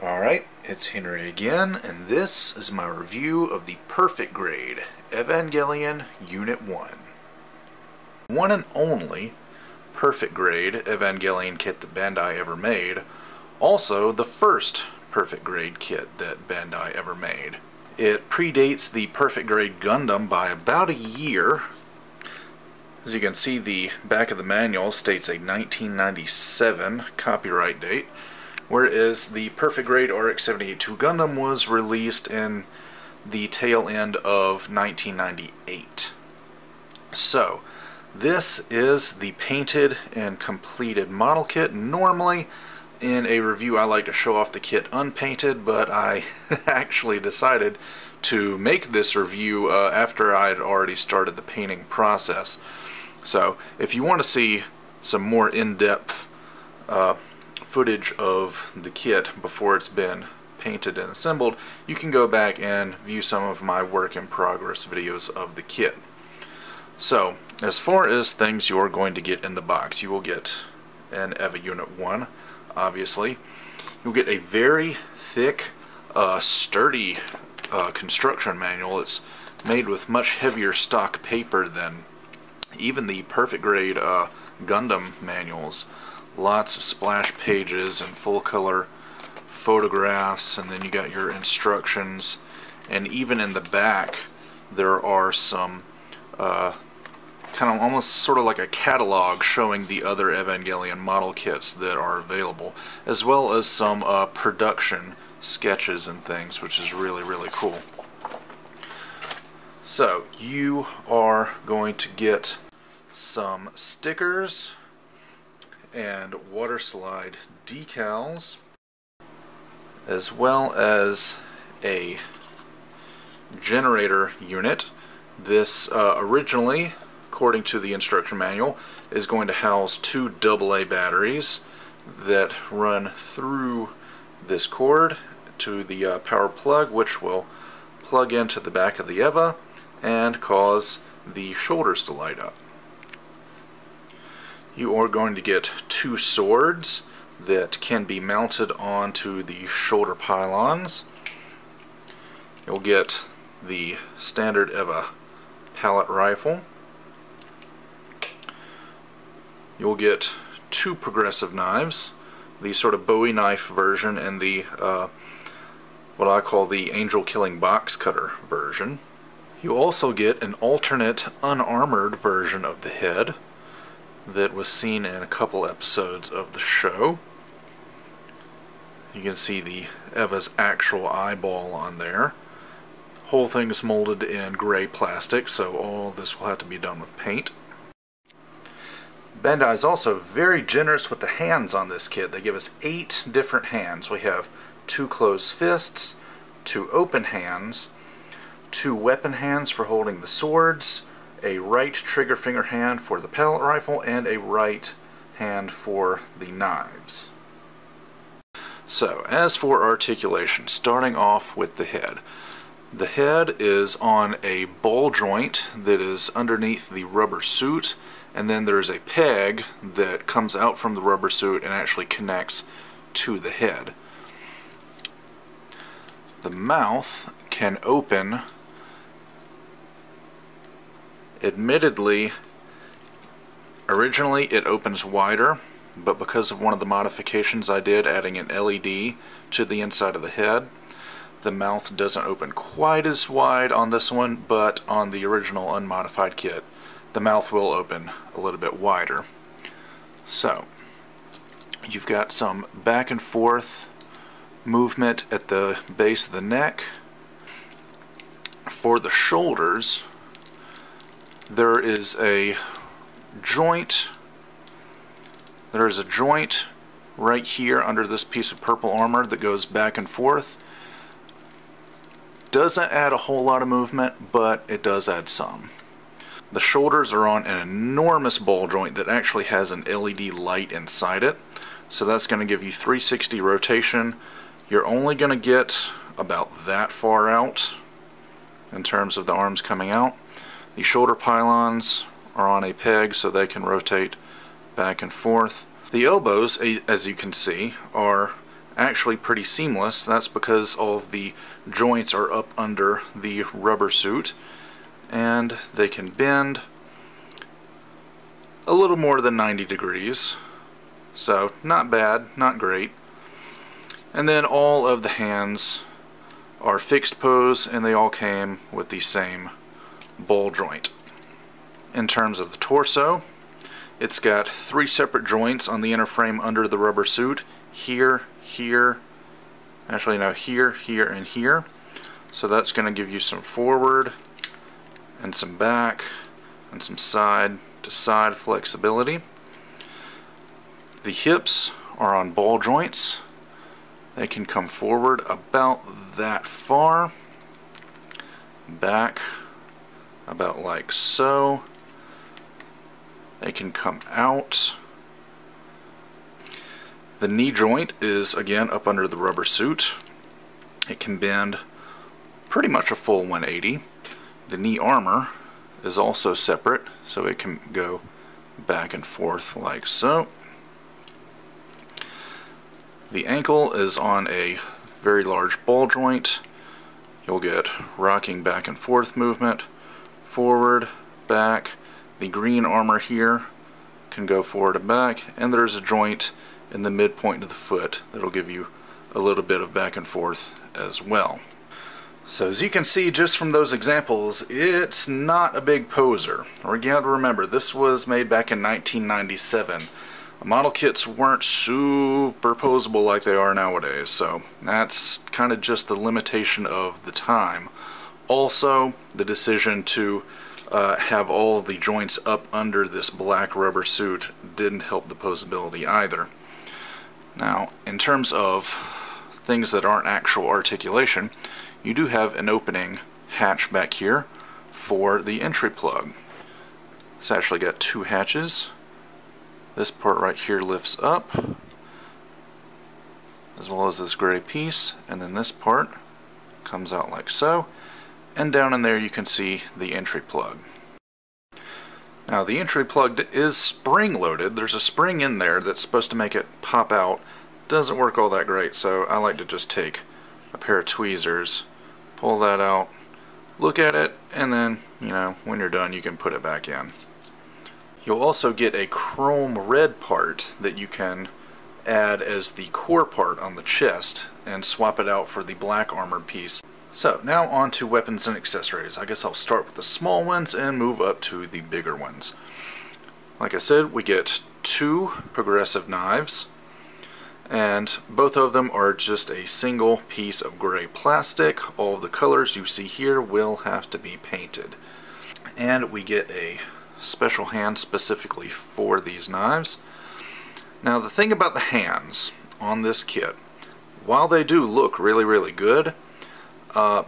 Alright, it's Henry again, and this is my review of the Perfect Grade Evangelion Unit 1. One and only Perfect Grade Evangelion kit that Bandai ever made. Also, the first Perfect Grade kit that Bandai ever made. It predates the Perfect Grade Gundam by about a year. As you can see, the back of the manual states a 1997 copyright date, whereas the Perfect Grade RX-78-2 Gundam was released in the tail end of 1998. So, this is the painted and completed model kit. Normally, in a review, I like to show off the kit unpainted, but I actually decided to make this review after I had already started the painting process. So, if you want to see some more in-depth footage of the kit before it's been painted and assembled, you can go back and view some of my work in progress videos of the kit. So, as far as things you're going to get in the box, you will get an EVA Unit 1, obviously. You'll get a very thick, sturdy construction manual. It's made with much heavier stock paper than even the Perfect Grade Gundam manuals. Lots of splash pages and full color photographs, and then you got your instructions, and even in the back there are some kind of almost sort of like a catalog showing the other Evangelion model kits that are available, as well as some production sketches and things, which is really cool. So you are going to get some stickers and water slide decals, as well as a generator unit. This originally, according to the instruction manual, is going to house two AA batteries that run through this cord to the power plug, which will plug into the back of the EVA and cause the shoulders to light up. You are going to get two swords that can be mounted onto the shoulder pylons. You'll get the standard EVA Pallet Rifle. You'll get two progressive knives, the sort of Bowie knife version and the what I call the angel killing box cutter version. You also get an alternate unarmored version of the head that was seen in a couple episodes of the show. You can see the EVA's actual eyeball on there. Whole thing is molded in gray plastic, so all this will have to be done with paint. Bandai is also very generous with the hands on this kit. They give us 8 different hands. We have 2 closed fists, 2 open hands, 2 weapon hands for holding the swords, a right trigger finger hand for the Pallet Rifle, and a right hand for the knives. So, as for articulation, starting off with the head. The head is on a ball joint that is underneath the rubber suit, and then there's a peg that comes out from the rubber suit and actually connects to the head. The mouth can open. Admittedly, originally it opens wider, but because of one of the modifications I did, adding an LED to the inside of the head, the mouth doesn't open quite as wide on this one, but on the original unmodified kit, the mouth will open a little bit wider. So, you've got some back and forth movement at the base of the neck. For the shoulders, there is a joint. There is a joint right here under this piece of purple armor that goes back and forth. Doesn't add a whole lot of movement, but it does add some. The shoulders are on an enormous ball joint that actually has an LED light inside it, so that's going to give you 360 rotation. You're only going to get about that far out in terms of the arms coming out. The shoulder pylons are on a peg so they can rotate back and forth. The elbows, as you can see, are actually pretty seamless. That's because all of the joints are up under the rubber suit, and they can bend a little more than 90 degrees. So not bad, not great. And then all of the hands are fixed pose, and they all came with the same ball joint. In terms of the torso, it's got 3 separate joints on the inner frame under the rubber suit. Here, here, actually no, here, here, and here. So that's going to give you some forward and some back and some side to side flexibility. The hips are on ball joints. They can come forward about that far, back about like so. They can come out. The knee joint is again up under the rubber suit. It can bend pretty much a full 180. The knee armor is also separate, so it can go back and forth like so. The ankle is on a very large ball joint. You'll get rocking back and forth movement, forward, back. The green armor here can go forward and back, and there's a joint in the midpoint of the foot that'll give you a little bit of back and forth as well. So as you can see just from those examples, it's not a big poser. Or you have to remember, this was made back in 1997. Model kits weren't super posable like they are nowadays, so that's kind of just the limitation of the time. Also, the decision to have all of the joints up under this black rubber suit didn't help the posability either. Now, in terms of things that aren't actual articulation, you do have an opening hatch back here for the entry plug. It's actually got 2 hatches. This part right here lifts up, as well as this gray piece, and then this part comes out like so, and down in there you can see the entry plug. Now the entry plug is spring loaded. There's a spring in there that's supposed to make it pop out. Doesn't work all that great, so I like to just take a pair of tweezers, pull that out, look at it, and then, you know, when you're done you can put it back in. You'll also get a chrome red part that you can add as the core part on the chest and swap it out for the black armored piece. So now on to weapons and accessories. I guess I'll start with the small ones and move up to the bigger ones. Like I said, we get 2 progressive knives, and both of them are just a single piece of gray plastic. All of the colors you see here will have to be painted. And we get a special hand specifically for these knives. Now the thing about the hands on this kit, while they do look really, really good, a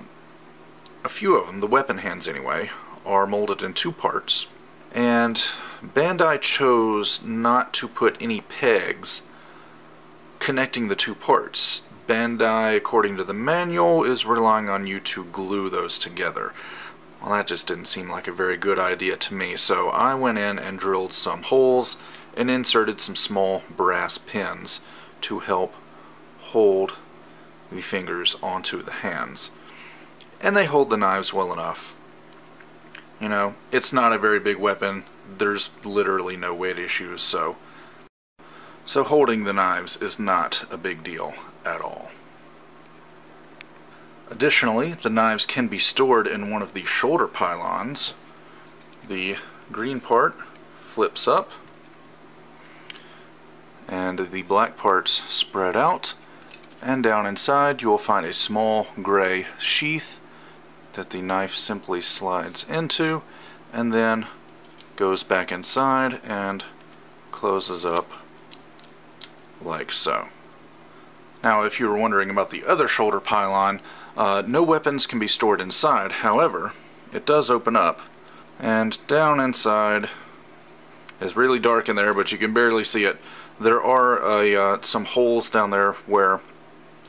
few of them, the weapon hands anyway, are molded in 2 parts, and Bandai chose not to put any pegs connecting the 2 parts. Bandai, according to the manual, is relying on you to glue those together. Well, that just didn't seem like a very good idea to me, so I went in and drilled some holes and inserted some small brass pins to help hold the fingers onto the hands. And they hold the knives well enough. You know, it's not a very big weapon. There's literally no weight issues, so holding the knives is not a big deal at all. Additionally, the knives can be stored in one of the shoulder pylons. The green part flips up, and the black parts spread out, and down inside you will find a small gray sheath that the knife simply slides into and then goes back inside and closes up like so. Now, if you were wondering about the other shoulder pylon, no weapons can be stored inside. However, it does open up, and down inside is really dark in there, but you can barely see it. There are some holes down there where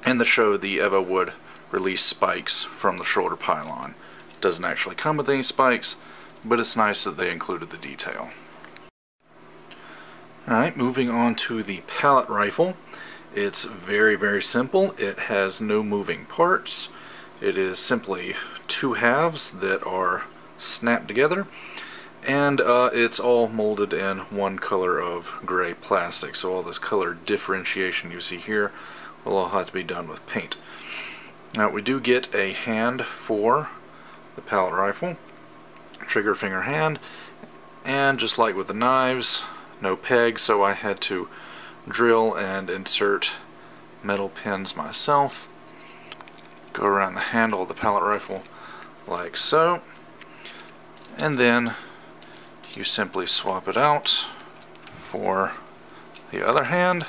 in the show the EVA would release spikes from the shoulder pylon. It doesn't actually come with any spikes, but it's nice that they included the detail. Alright, moving on to the Pallet Rifle. It's very, very simple. It has no moving parts. It is simply two halves that are snapped together, and it's all molded in one color of gray plastic. So all this color differentiation you see here will all have to be done with paint. Now we do get a hand for the Pallet Rifle, trigger finger hand, and just like with the knives, no peg, so I had to drill and insert metal pins myself. Go around the handle of the Pallet Rifle like so, and then you simply swap it out for the other hand,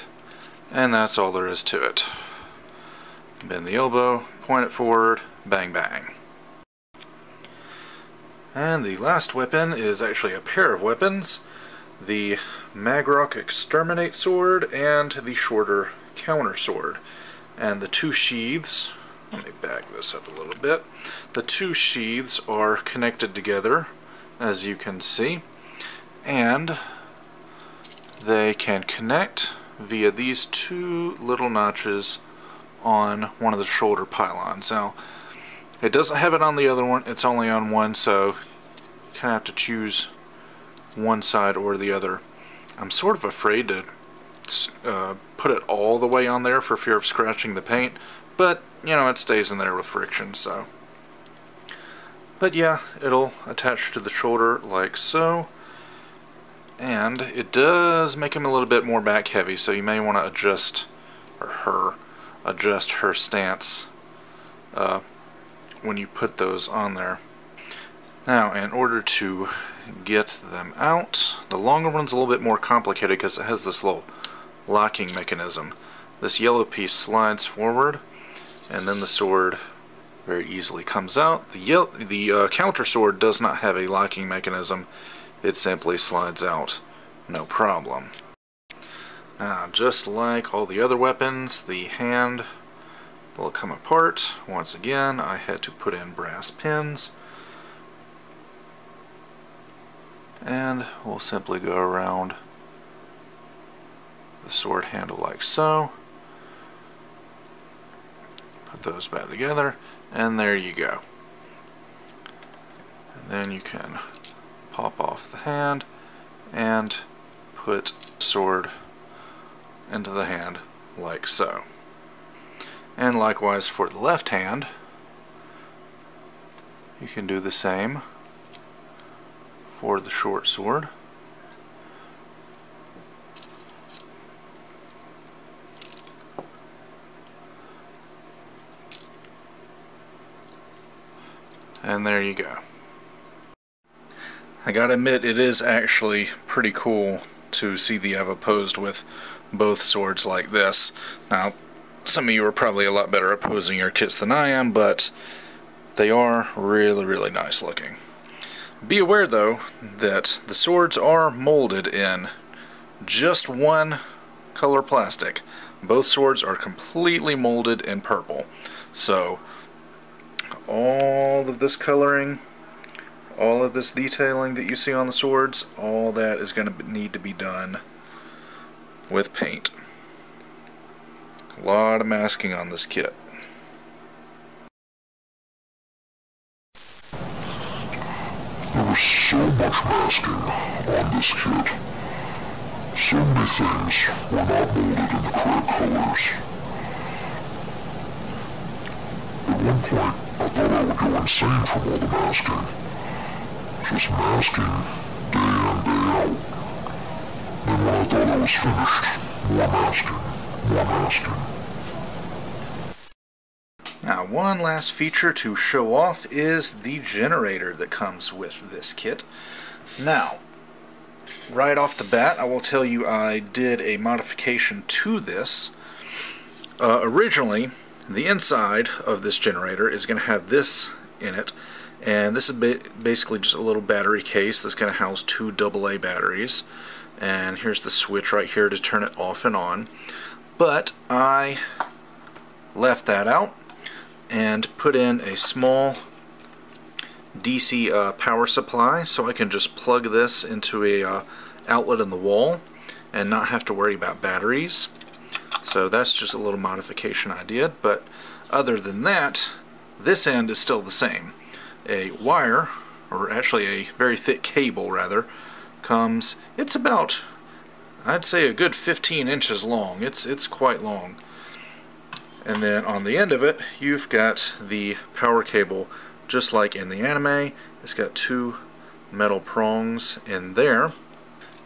and that's all there is to it. Bend the elbow, point it forward, bang bang. And the last weapon is actually a pair of weapons: the Magrock Exterminate Sword and the shorter Counter Sword. And the two sheaths, let me back this up a little bit, the two sheaths are connected together, as you can see, and they can connect via these two little notches on one of the shoulder pylons. Now, it doesn't have it on the other one, it's only on one, so you kind of have to choose one side or the other. I'm sort of afraid to put it all the way on there for fear of scratching the paint, but you know, it stays in there with friction, so. But yeah, it'll attach to the shoulder like so, and it does make him a little bit more back heavy, so you may want to adjust, or adjust her stance when you put those on there. Now, in order to get them out, the longer one's a little bit more complicated because it has this little locking mechanism. This yellow piece slides forward, and then the sword very easily comes out. The counter sword does not have a locking mechanism. It simply slides out, no problem. Now, just like all the other weapons, the hand will come apart. Once again, I had to put in brass pins, and we'll simply go around the sword handle like so. Put those back together, and there you go. And then you can pop off the hand and put the sword into the hand like so. And likewise for the left hand, you can do the same for the short sword. And there you go. I gotta admit, it is actually pretty cool to see the Eva posed with both swords like this. Now, some of you are probably a lot better at posing your kits than I am, but they are really, really nice looking. Be aware, though, that the swords are molded in just one color plastic. Both swords are completely molded in purple. So, all of this coloring, all of this detailing that you see on the swords, all that is going to need to be done with paint. A lot of masking on this kit. There was so much masking on this kit. So many things were not molded in the correct colors. At one point, I thought I would go insane from all the masking. Just masking day in, day out. Then when I thought I was finished, more masking, more masking. Now, one last feature to show off is the generator that comes with this kit. Now, right off the bat, I will tell you I did a modification to this. Originally, the inside of this generator is going to have this in it, and this is basically just a little battery case that's going to house two AA batteries, and here's the switch right here to turn it off and on. But I left that out and put in a small DC power supply, so I can just plug this into a outlet in the wall and not have to worry about batteries. So that's just a little modification I did, but other than that, this end is still the same. A wire, or actually a very thick cable rather, comes, it's about, I'd say a good 15 inches long. It's quite long. And then on the end of it, you've got the power cable, just like in the anime. It's got two metal prongs in there,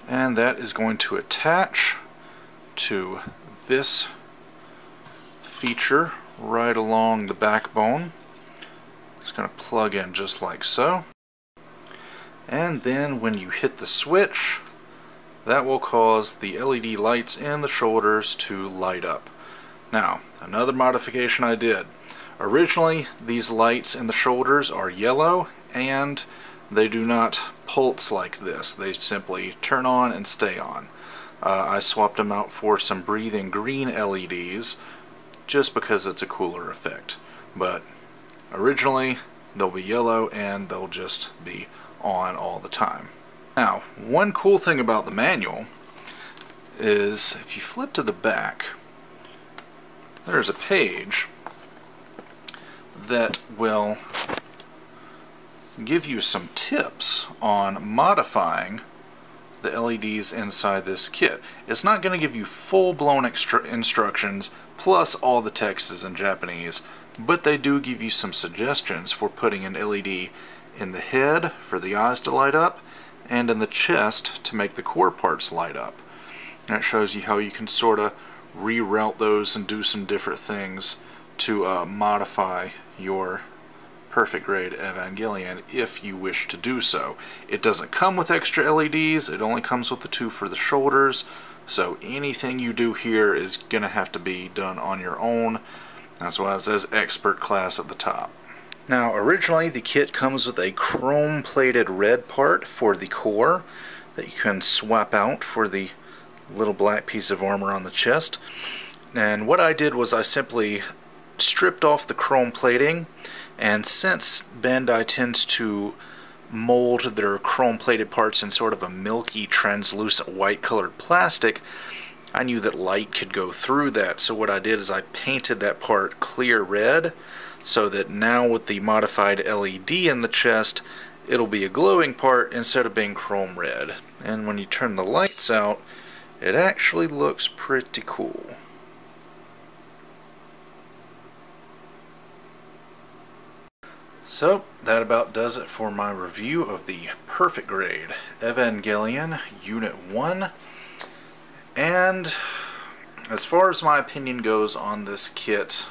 and that is going to attach to this feature right along the backbone. It's going to plug in just like so. And then when you hit the switch, that will cause the LED lights in the shoulders to light up. Now, another modification I did. Originally, these lights in the shoulders are yellow, and they do not pulse like this. They simply turn on and stay on. I swapped them out for some breathing green LEDs, just because it's a cooler effect. But originally, they'll be yellow, and they'll just be on all the time. Now, one cool thing about the manual is if you flip to the back, there's a page that will give you some tips on modifying the LEDs inside this kit. It's not going to give you full-blown instructions plus all the text is in Japanese, but they do give you some suggestions for putting an LED in the head for the eyes to light up and in the chest to make the core parts light up. And it shows you how you can sort of reroute those and do some different things to modify your perfect grade Evangelion if you wish to do so. It doesn't come with extra LEDs, it only comes with the two for the shoulders, so anything you do here is going to have to be done on your own. That's why it says expert class at the top. Now, originally the kit comes with a chrome plated red part for the core that you can swap out for the little black piece of armor on the chest. And what I did was I simply stripped off the chrome plating, and since Bandai tends to mold their chrome plated parts in sort of a milky translucent white colored plastic, I knew that light could go through that, so what I did is I painted that part clear red so that now with the modified LED in the chest, it'll be a glowing part instead of being chrome red. And when you turn the lights out, it actually looks pretty cool. So, that about does it for my review of the perfect grade Evangelion Unit 1. And as far as my opinion goes on this kit,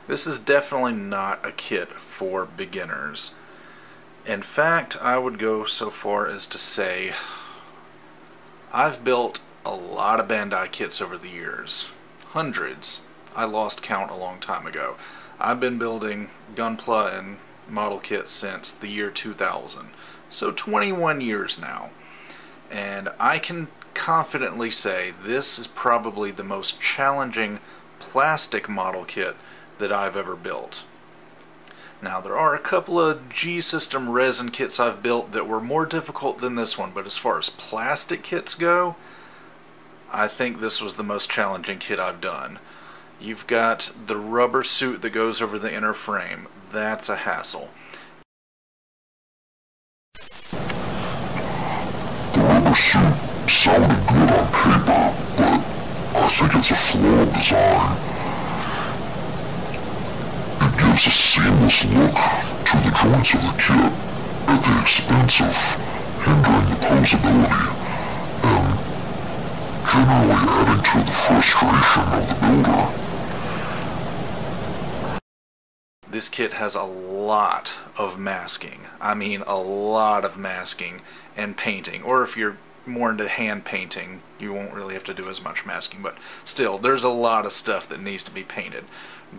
this is definitely not a kit for beginners. In fact, I would go so far as to say I've built a lot of Bandai kits over the years. Hundreds. I lost count a long time ago. I've been building Gunpla and model kits since the year 2000. So 21 years now. And I can confidently say this is probably the most challenging plastic model kit that I've ever built. Now, there are a couple of G-System resin kits I've built that were more difficult than this one, but as far as plastic kits go, I think this was the most challenging kit I've done. You've got the rubber suit that goes over the inner frame. That's a hassle. The rubber suit sounded good on paper, but I think it's a flawed design. It gives a seamless look to the joints of the kit at the expense of hindering the posability and generally adding to the frustration of the builder. This kit has a lot of masking. I mean a lot of masking and painting. Or if you're more into hand painting, you won't really have to do as much masking, but still, there's a lot of stuff that needs to be painted.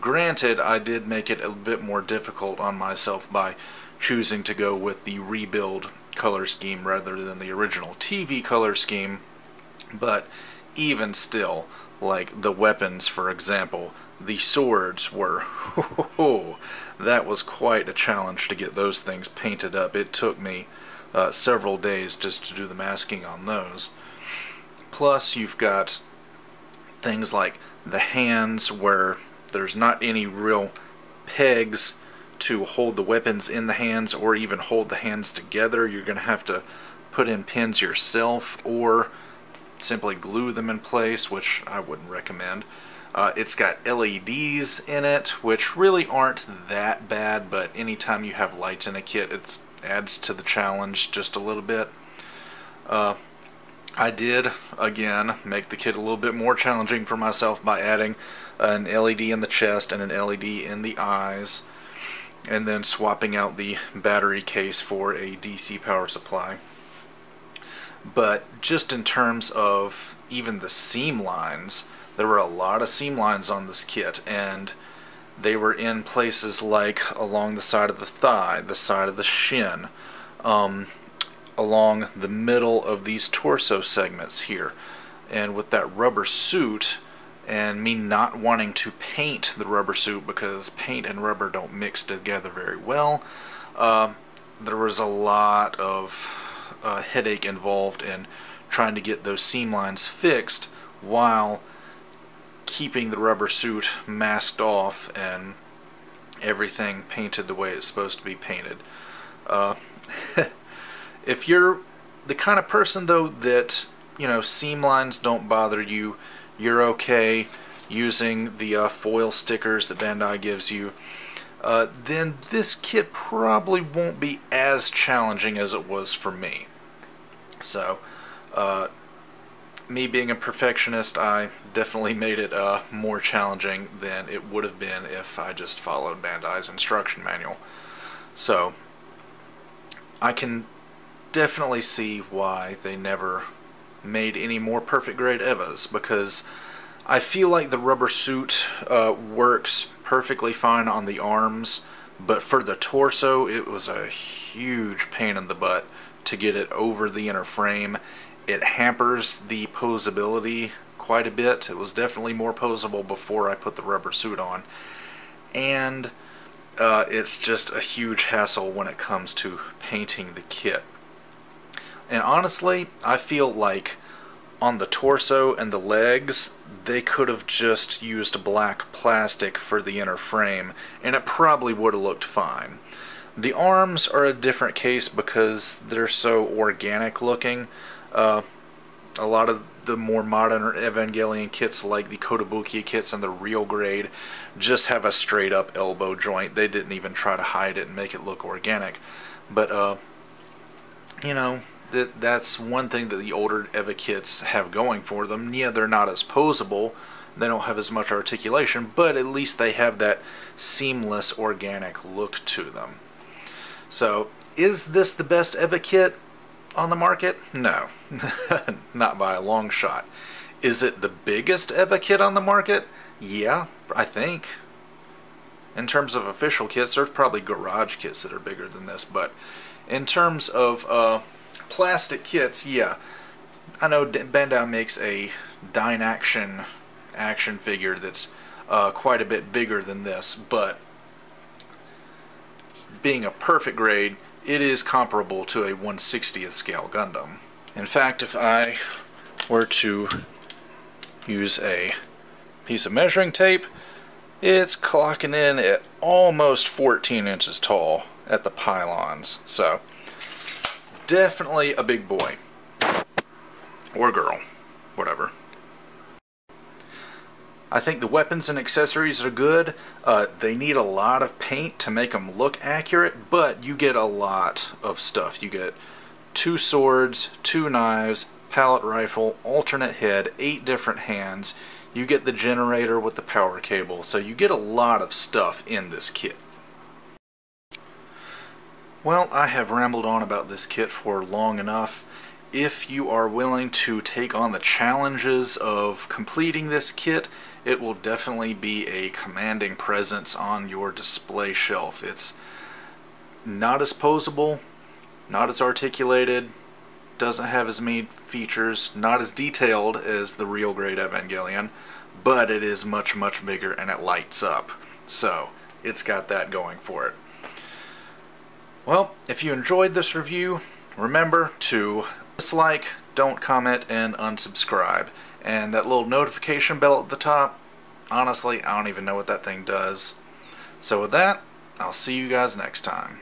Granted, I did make it a bit more difficult on myself by choosing to go with the rebuild color scheme rather than the original TV color scheme, but even still, like the weapons, for example, the swords were, that was quite a challenge to get those things painted up. It took me several days just to do the masking on those. Plus, you've got things like the hands where there's not any real pegs to hold the weapons in the hands or even hold the hands together. You're going to have to put in pins yourself or simply glue them in place, which I wouldn't recommend. It's got LEDs in it, which really aren't that bad, but anytime you have lights in a kit, it adds to the challenge just a little bit. I did, again, make the kit a little bit more challenging for myself by adding an LED in the chest and an LED in the eyes, and then swapping out the battery case for a DC power supply. But just in terms of even the seam lines, there were a lot of seam lines on this kit, and they were in places like along the side of the thigh, the side of the shin, along the middle of these torso segments here. And with that rubber suit, and me not wanting to paint the rubber suit because paint and rubber don't mix together very well, there was a lot of headache involved in trying to get those seam lines fixed while keeping the rubber suit masked off and everything painted the way it's supposed to be painted. If you're the kind of person, though, that, you know, seam lines don't bother you, you're okay using the foil stickers that Bandai gives you, then this kit probably won't be as challenging as it was for me. So, me being a perfectionist, I definitely made it more challenging than it would have been if I just followed Bandai's instruction manual. So, I can definitely see why they never made any more perfect grade EVAs, because I feel like the rubber suit works perfectly fine on the arms, but for the torso it was a huge pain in the butt to get it over the inner frame. It hampers the posability quite a bit. It was definitely more posable before I put the rubber suit on, and it's just a huge hassle when it comes to painting the kit. And honestly, I feel like on the torso and the legs, they could have just used black plastic for the inner frame, and it probably would have looked fine. The arms are a different case because they're so organic looking. A lot of the more modern Evangelion kits, like the Kotobukiya kits and the real grade, just have a straight up elbow joint. They didn't even try to hide it and make it look organic. But, you know, that's one thing that the older EVA kits have going for them. Yeah, they're not as posable, they don't have as much articulation, but at least they have that seamless, organic look to them. So, is this the best EVA kit on the market? No, not by a long shot. Is it the biggest EVA kit on the market? Yeah, I think. In terms of official kits, there's probably garage kits that are bigger than this, but in terms of plastic kits, yeah. I know Bandai makes a Dynaction action figure that's quite a bit bigger than this, but being a perfect grade, it is comparable to a 1/60th scale Gundam. In fact, if I were to use a piece of measuring tape, it's clocking in at almost 14 inches tall at the pylons. So, definitely a big boy. Or girl. Whatever. I think the weapons and accessories are good. They need a lot of paint to make them look accurate, but you get a lot of stuff. You get 2 swords, 2 knives, pallet rifle, alternate head, 8 different hands. You get the generator with the power cable, so you get a lot of stuff in this kit. Well, I have rambled on about this kit for long enough. If you are willing to take on the challenges of completing this kit, it will definitely be a commanding presence on your display shelf. It's not as posable, not as articulated, doesn't have as many features, not as detailed as the real grade Evangelion, but it is much, much bigger and it lights up. So, it's got that going for it. Well, if you enjoyed this review, remember to dislike, don't comment, and unsubscribe. And that little notification bell at the top, honestly, I don't even know what that thing does. So with that, I'll see you guys next time.